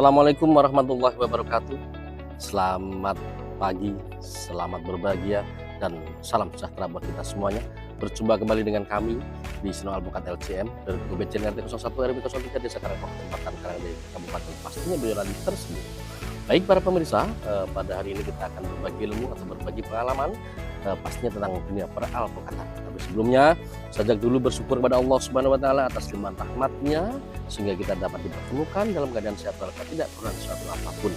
Assalamualaikum warahmatullahi wabarakatuh. Selamat pagi, selamat berbahagia, dan salam sejahtera buat kita semuanya. Berjumpa kembali dengan kami di Channel Alpukat LCM dari BCN RT 01 RW 03 Desa Karangkok, Tempatan Karangdei, Kabupaten pastinya Boyolali tersebut. Baik para pemirsa, pada hari ini kita akan berbagi ilmu atau berbagi pengalaman pastinya tentang dunia peralpukatan. Tapi sebelumnya, sajak dulu bersyukur kepada Allah Subhanahu wa taala atas limpahan rahmatnya sehingga kita dapat dipertemukan dalam keadaan sehat walafiat, tidak kurang suatu apapun.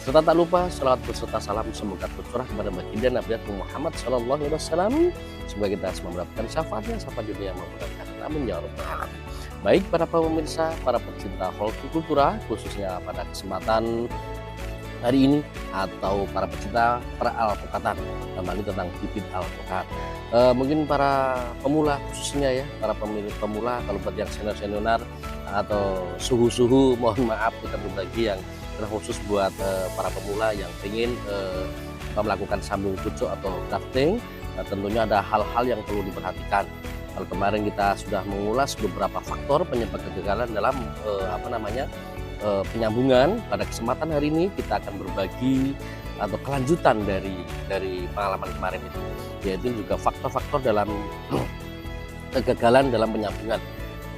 Serta tak lupa selawat berserta salam semoga tercurah kepada baginda Nabi Muhammad SAW. Semoga kita semua mendapatkan syafaatnya syafaat dunia maupun akhirat. Amin ya rabbal alamin. Baik para pemirsa, para pecinta hortikultura, khususnya pada kesempatan hari ini atau para pecinta peralpukatan, kembali tentang bibit alpukat. Mungkin para pemula khususnya ya, para pemilik pemula, kalau buat yang senior atau suhu-suhu, mohon maaf kita berbagi yang khusus buat para pemula yang ingin melakukan sambung pucuk atau grafting. Tentunya ada hal-hal yang perlu diperhatikan. Kalau kemarin kita sudah mengulas beberapa faktor penyebab kegagalan dalam penyambungan, pada kesempatan hari ini kita akan berbagi atau kelanjutan dari pengalaman kemarin itu, yaitu juga faktor-faktor dalam kegagalan dalam penyambungan,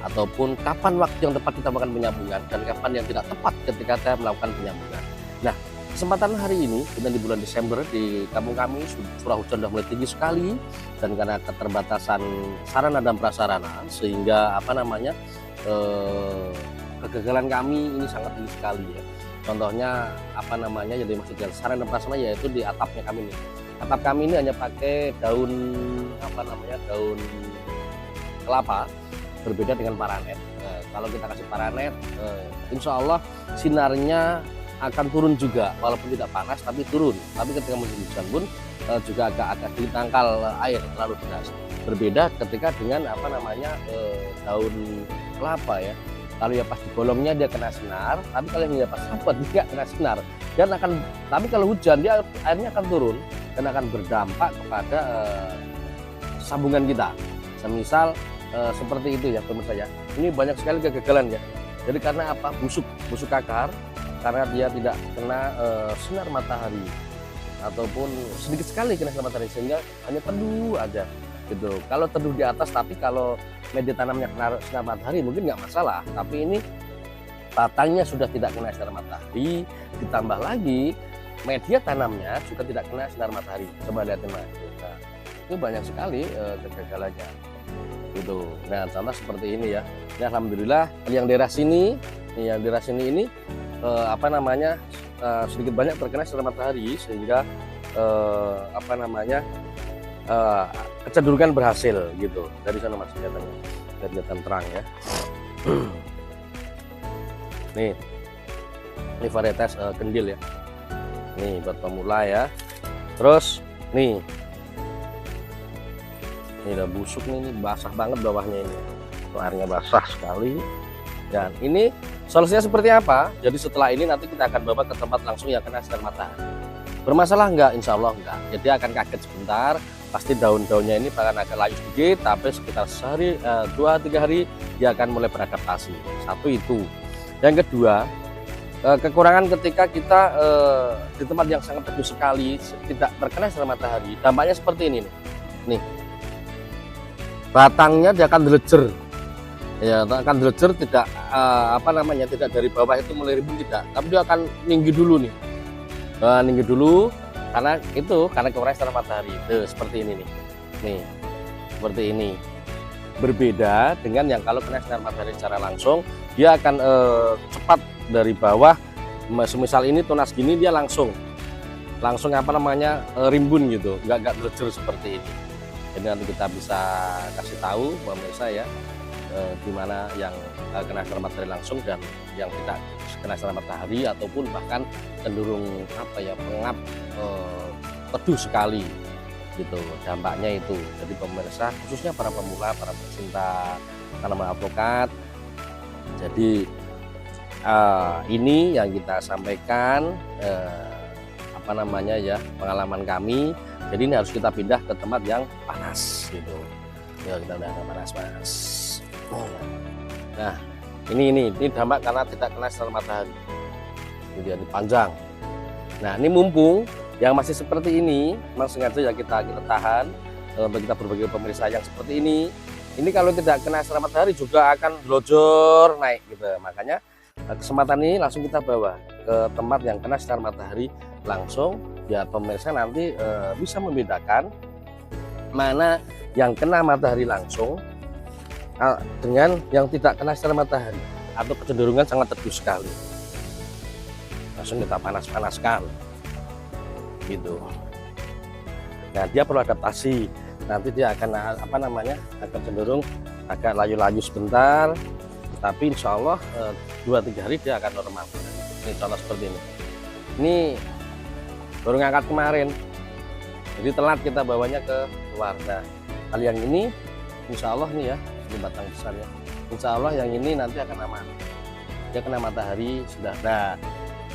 ataupun kapan waktu yang tepat kita melakukan penyambungan dan kapan yang tidak tepat ketika kita melakukan penyambungan. Nah, kesempatan hari ini kita di bulan Desember di kampung kami curah hujan sudah mulai tinggi sekali, dan karena keterbatasan sarana dan prasarana sehingga kegagalan kami ini sangat tinggi sekali ya. Contohnya jadi maksudnya sarana dan prasarana yaitu di atapnya kami ini. Atap kami ini hanya pakai daun daun kelapa, berbeda dengan paranet. Kalau kita kasih paranet, insya Allah sinarnya akan turun juga, walaupun tidak panas tapi turun. Tapi ketika musim hujan pun juga agak ditangkal air terlalu deras. Berbeda ketika dengan daun kelapa ya. Kalau ya pas di bolongnya dia kena sinar, tapi kalau yang pas rapet dia kena sinar. Tapi kalau hujan dia airnya akan turun dan akan berdampak kepada sambungan kita. Semisal seperti itu ya pemirsa ya. Ini banyak sekali kegagalan ya. Jadi karena apa? Busuk akar, karena dia tidak kena sinar matahari ataupun sedikit sekali kena sinar matahari sehingga hanya teduh aja gitu. Kalau teduh di atas, tapi kalau media tanamnya kena sinar matahari mungkin nggak masalah, tapi ini batangnya sudah tidak kena sinar matahari, ditambah lagi media tanamnya juga tidak kena sinar matahari. Coba lihat mas, nah, itu banyak sekali kegagalannya gitu. Nah, contoh seperti ini ya. Nah, alhamdulillah yang daerah sini ini sedikit banyak terkena sinar matahari sehingga kecenderungan berhasil gitu. Dari sana mas kelihatan terang ya. Ini varietas kendil ya. Nih buat pemula ya. Terus nih udah busuk nih, basah banget bawahnya ini. Airnya basah sekali. Dan ini solusinya seperti apa? Jadi setelah ini nanti kita akan bawa ke tempat langsung yang kena sinar matahari. Bermasalah enggak? Insya Allah enggak. Jadi akan kaget sebentar. Pasti daun-daunnya ini akan agak layu sedikit, tapi sekitar sehari, 2-3 hari dia akan mulai beradaptasi. Satu itu. Yang kedua, kekurangan ketika kita di tempat yang sangat teduh sekali, tidak terkena sinar matahari, dampaknya seperti ini nih. Batangnya dia akan delejer. Ya, akan delejer, tidak tidak dari bawah itu mulai rimbun, tidak, tapi dia akan tinggi dulu nih. Tinggi dulu karena kekurangan sinar matahari. Tuh, seperti ini nih, seperti ini. Berbeda dengan yang kalau kena sinar matahari secara langsung, dia akan cepat dari bawah. Semisal ini tunas gini, dia langsung rimbun gitu, nggak delejer seperti ini. Jadi nanti kita bisa kasih tahu pemirsa ya, di mana yang kena sinar matahari langsung dan yang tidak kena sinar matahari, ataupun bahkan cenderung pengap, teduh sekali gitu dampaknya itu. Jadi pemirsa khususnya para pemula, para pecinta tanaman alpukat, jadi ini yang kita sampaikan pengalaman kami. Jadi ini harus kita pindah ke tempat yang panas gitu. Ya, kita pindah ke panas. Nah, ini dampak karena tidak kena sinar matahari. jadi panjang. Nah, ini mumpung yang masih seperti ini, memang sengaja ya kita tahan untuk kita berbagi pemirsa yang seperti ini. Ini kalau tidak kena sinar matahari juga akan blojor naik gitu. Makanya kesempatan ini langsung kita bawa ke tempat yang kena sinar matahari langsung, biar pemirsa nanti bisa membedakan mana yang kena matahari langsung dengan yang tidak kena sinar matahari, atau kecenderungan sangat teduh sekali. Langsung kita panas-panaskan gitu. Nah, dia perlu adaptasi. Nanti dia akan akan cenderung agak layu-layu sebentar, tapi insya Allah 2-3 hari dia akan normal. Ini contoh seperti ini. Ini baru ngangkat kemarin, jadi telat kita bawanya ke luar. Nah, kali yang ini insya Allah nih ya, ini batang besarnya, insya Allah yang ini nanti akan aman. Dia kena matahari sudah. Nah,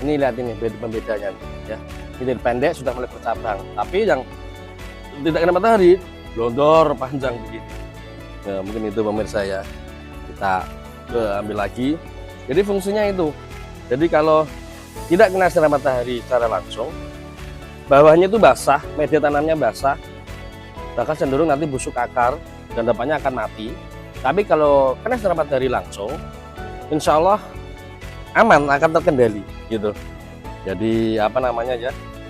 ini lihat ini pembedanya ya. Ini dari pendek sudah mulai bercabang, tapi yang tidak kena matahari blondor panjang begini. Nah, mungkin itu pemirsa ya. Kita ambil lagi. Jadi fungsinya itu. Jadi kalau tidak kena sinar matahari secara langsung, bawahnya itu basah, media tanamnya basah, bahkan cenderung nanti busuk akar dan dampaknya akan mati. Tapi kalau kena sinar matahari langsung, insya Allah aman, akan terkendali gitu. Jadi ya,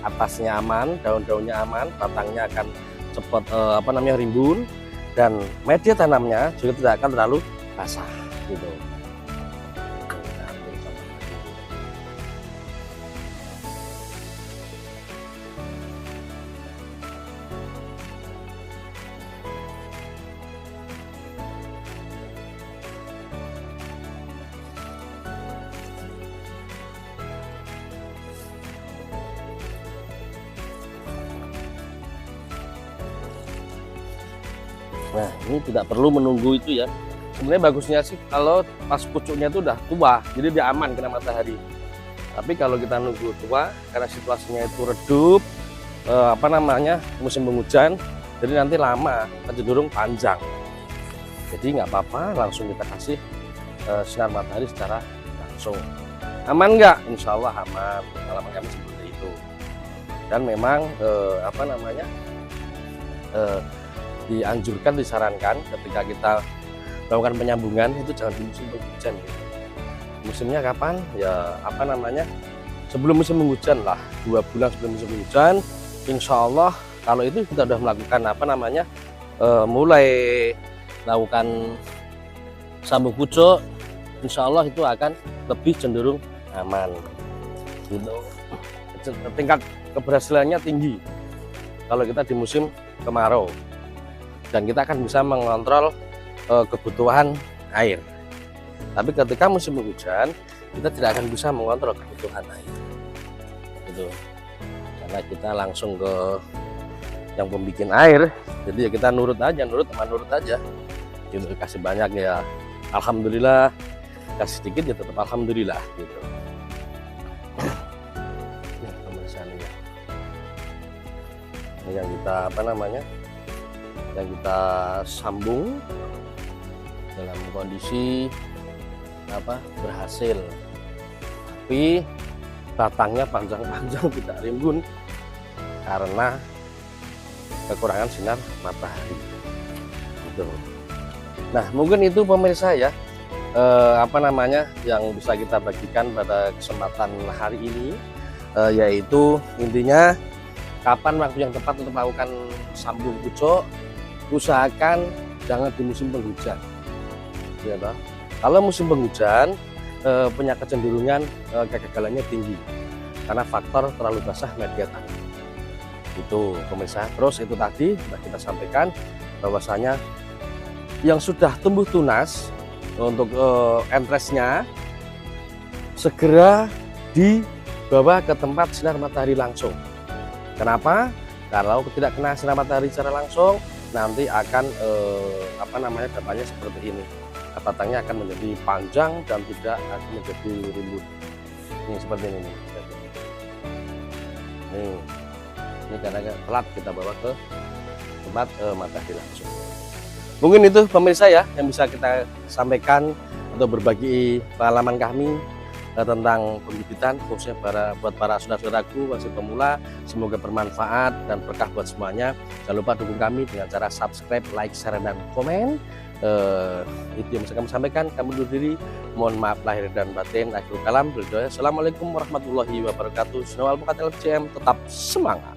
atasnya aman, daun-daunnya aman, batangnya akan cepat rimbun, dan media tanamnya juga tidak akan terlalu basah gitu. Nah, ini tidak perlu menunggu itu ya. Sebenarnya bagusnya sih kalau pas pucuknya itu udah tua, jadi dia aman kena matahari. Tapi kalau kita nunggu tua, karena situasinya itu redup, musim penghujan, jadi nanti lama, cenderung panjang. Jadi nggak apa-apa, langsung kita kasih sinar matahari secara langsung. Aman nggak? Insya Allah aman. Pengalaman kami seperti itu. Dan memang dianjurkan, disarankan ketika kita melakukan penyambungan itu jangan di musim penghujan gitu. Musimnya kapan? Ya sebelum musim penghujan lah, 2 bulan sebelum musim penghujan. Insya Allah kalau itu kita sudah melakukan mulai melakukan sambung pucuk, insya Allah itu akan lebih cenderung aman gitu. Tingkat keberhasilannya tinggi kalau kita di musim kemarau, dan kita akan bisa mengontrol kebutuhan air. Tapi ketika musim hujan, kita tidak akan bisa mengontrol kebutuhan air gitu. Karena kita langsung ke yang pembikin air, jadi ya kita nurut aja gitu. Kasih banyak ya alhamdulillah, kasih sedikit ya tetap alhamdulillah gitu. Ini pemeriksaan ya. Ini yang kita yang kita sambung dalam kondisi berhasil, tapi batangnya panjang-panjang tidak rimbun karena kekurangan sinar matahari gitu. Nah, mungkin itu pemirsa ya yang bisa kita bagikan pada kesempatan hari ini, yaitu intinya kapan waktu yang tepat untuk melakukan sambung pucuk. Usahakan jangan di musim penghujan ya toh. Kalau musim penghujan punya kecenderungan kegagalannya tinggi karena faktor terlalu basah media tanam itu pemirsa. Terus itu tadi sudah kita sampaikan bahwasanya yang sudah tumbuh tunas untuk entresnya segera dibawa ke tempat sinar matahari langsung. Kenapa? Kalau tidak kena sinar matahari secara langsung, nanti akan dampaknya seperti ini. Batangnya akan menjadi panjang dan tidak akan menjadi rimbun. Ini seperti ini. Ini karena telat kita bawa ke tempat matahari langsung. Mungkin itu pemirsa ya yang bisa kita sampaikan atau berbagi pengalaman kami tentang pembibitan, khususnya buat para saudara-saudaraku masih pemula. Semoga bermanfaat dan berkah buat semuanya. Jangan lupa dukung kami dengan cara subscribe, like, share, dan komen. Itu yang bisa kami sampaikan. Kami undur diri, mohon maaf lahir dan batin. Akhirul kalam, Assalamualaikum warahmatullahi wabarakatuh. Snowal Bukat LFCM, tetap semangat.